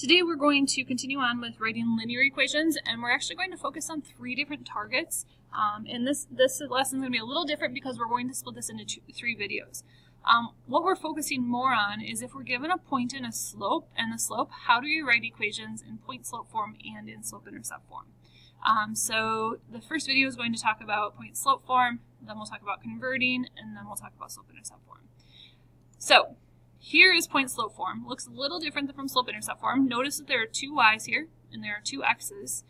Today we're going to continue on with writing linear equations, and we're actually going to focus on 3 different targets. And this lesson is going to be a little different because we're going to split this into 3 videos. What we're focusing more on is if we're given a point and a slope, and the slope, how do you write equations in point-slope form and in slope-intercept form? So the first video is going to talk about point-slope form, then we'll talk about converting, and then we'll talk about slope-intercept form. So here is point-slope form. Looks a little different than from slope-intercept form. Notice that there are 2 y's here, and there are 2 x's.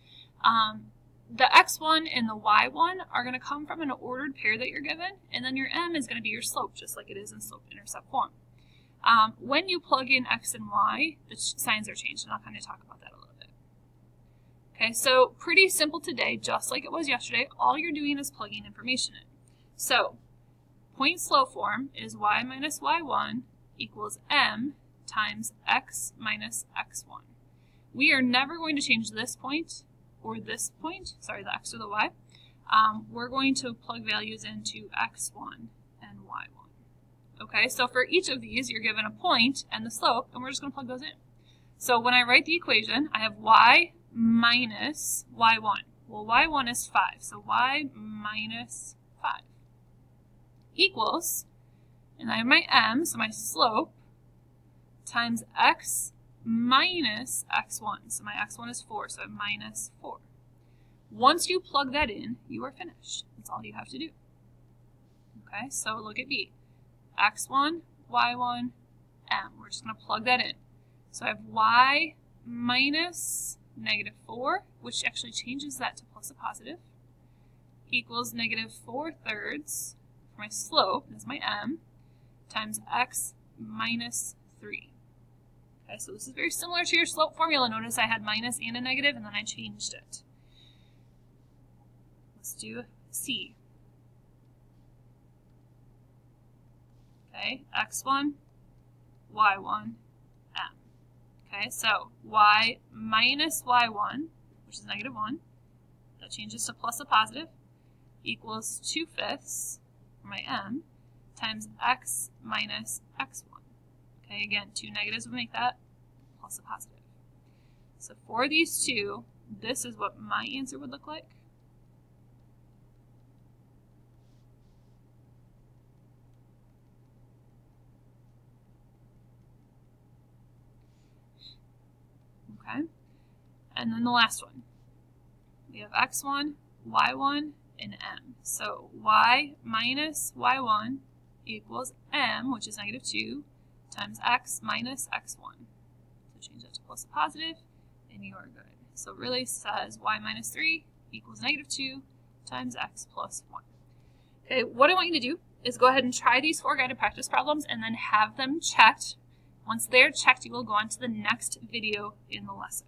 The x1 and the y1 are going to come from an ordered pair that you're given, and then your m is going to be your slope, just like it is in slope-intercept form. When you plug in x and y, the signs are changed, and I'll kind of talk about that a little bit. Okay, so pretty simple today, just like it was yesterday. All you're doing is plugging information in. So point-slope form is y minus y1 equals m times x minus x1. We are never going to change this point or this point, sorry, the x or the y. We're going to plug values into x1 and y1. Okay, so for each of these, you're given a point and the slope, and we're just going to plug those in. So when I write the equation, I have y minus y1. Well, y1 is 5, so y minus 5 equals, and I have my m, so my slope, times x minus x1. So my x1 is 4, so I have minus 4. Once you plug that in, you are finished. That's all you have to do. Okay, so look at B. x1, y1, m. We're just going to plug that in. So I have y minus negative 4, which actually changes that to plus a positive, equals negative 4/3 for my slope, that's my m, times x minus 3. Okay, so this is very similar to your slope formula. Notice I had minus and a negative, and then I changed it. Let's do C. Okay, x1, y1, m. Okay, so y minus y1, which is negative 1, that changes to plus a positive, equals 2/5 for my m, times x minus x1. Okay, again, 2 negatives would make that plus a positive. So for these 2, this is what my answer would look like. Okay, and then the last one. We have x1, y1, and m. So y minus y1 equals m, which is negative 2, times x minus x1. So change that to plus a positive, and you are good. So it really says y minus 3 equals negative 2 times x plus 1. Okay, what I want you to do is go ahead and try these 4 guided practice problems and then have them checked. Once they're checked, you will go on to the next video in the lesson.